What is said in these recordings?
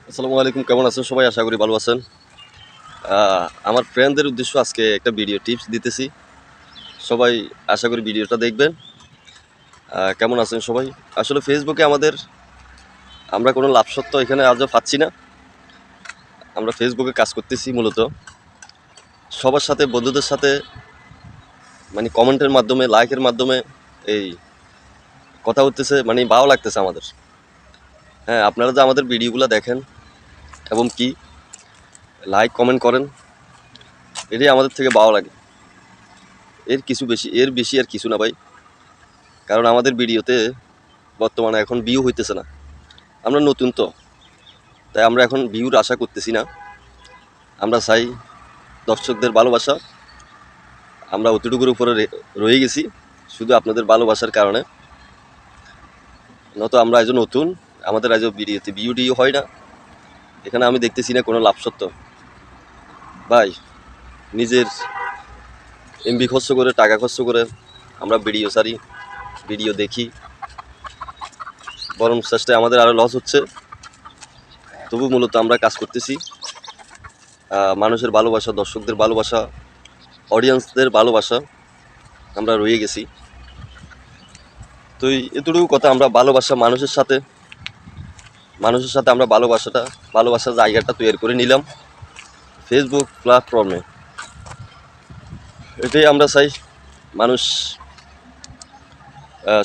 আসসালামু আলাইকুম, কেমন আছেন সবাই? আশা করি ভালো আছেন। আমার ফ্রেন্ডদের উদ্দেশ্য আজকে একটা ভিডিও টিপস দিতেছি। সবাই আশা করি ভিডিওটা দেখবেন। কেমন আছেন সবাই? আসলে ফেসবুকে আমরা কোনো লাভ সত্ত্ব এখানে আজও পাচ্ছি না। আমরা ফেসবুকে কাজ করতেছি মূলত সবার সাথে, বন্ধুদের সাথে, মানে কমেন্টের মাধ্যমে, লাইকের মাধ্যমে এই কথা হতেছে, মানে ভালো লাগতেছে আমাদের। হ্যাঁ, আপনারা যে আমাদের ভিডিওগুলো দেখেন এবং কি লাইক কমেন্ট করেন, এটাই আমাদের থেকে ভালো লাগে। এর বেশি আর কিছু না ভাই। কারণ আমাদের ভিডিওতে বর্তমানে এখন ভিউ হইতেছে না। আমরা নতুন তো, তাই আমরা এখন ভিউর আশা করতেছি না। আমরা চাই দর্শকদের ভালোবাসা। আমরা অতটুকুর উপরে রয়ে গেছি শুধু আপনাদের ভালোবাসার কারণে। নত আমরা একজন নতুন, আমাদের আজও ভিডিওতে ভিউ টিউ হয় না। এখানে আমি দেখতেছি না কোনো লাভ সত্ত্ব ভাই। নিজের এমবি খরচ করে, টাকা খরচ করে আমরা ভিডিও সারি, ভিডিও দেখি, বরং চেষ্টায় আমাদের আরও লস হচ্ছে। তবু মূলত আমরা কাজ করতেছি মানুষের ভালোবাসা, দর্শকদের ভালোবাসা, অডিয়েন্সদের ভালোবাসা আমরা রয়ে গেছি। তো এতটুকু কথা, আমরা ভালোবাসা মানুষের সাথে আমরা ভালোবাসার জায়গাটা তৈরি করে নিলাম ফেসবুক প্ল্যাটফর্মে। এটাই আমরা চাই, মানুষ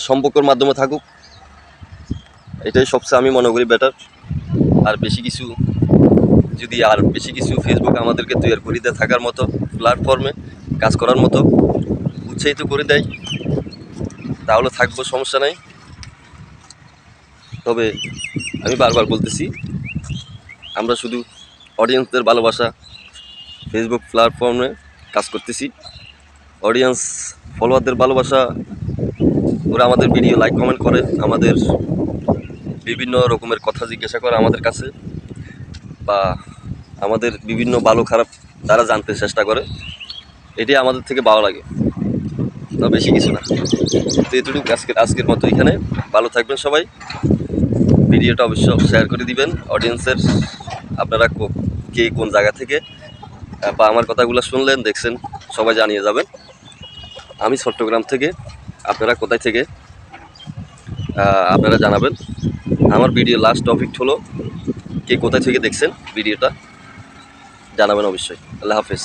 সম্পর্কের মাধ্যমে থাকুক। এটাই সবচেয়ে আমি মনে করি বেটার। আর বেশি কিছু ফেসবুক আমাদেরকে তৈরি করে দেয় থাকার মতো, প্ল্যাটফর্মে কাজ করার মতো উৎসাহিত করে দেয়, তাহলে থাকবো, সমস্যা নাই। তবে আমি বারবার বলতেছি, আমরা শুধু অডিয়েন্সদের ভালোবাসা ফেসবুক প্ল্যাটফর্মে কাজ করতেছি। অডিয়েন্স, ফলোয়ারদের ভালোবাসা, ওরা আমাদের ভিডিও লাইক কমেন্ট করে, আমাদের বিভিন্ন রকমের কথা জিজ্ঞাসা করে আমাদের কাছে, বা আমাদের বিভিন্ন ভালো খারাপ তারা জানতে চেষ্টা করে। এটাই আমাদের থেকে ভালো লাগে, না বেশি কিছু না। তো এটুকু আজকের মতো এখানে। ভালো থাকবেন সবাই। ভিডিওটা অবশ্য শেয়ার করে দিবেন অডিয়েন্সের। আপনারা কে কোন জায়গা থেকে বা আমার কথাগুলো শুনলেন, দেখছেন, সবাই জানিয়ে যাবেন। আমি চট্টগ্রাম থেকে, আপনারা কোথায় থেকে আপনারা জানাবেন। আমার ভিডিও লাস্ট টপিক হলো কে কোথায় থেকে দেখছেন ভিডিওটা, জানাবেন অবশ্যই। আল্লাহ হাফেজ।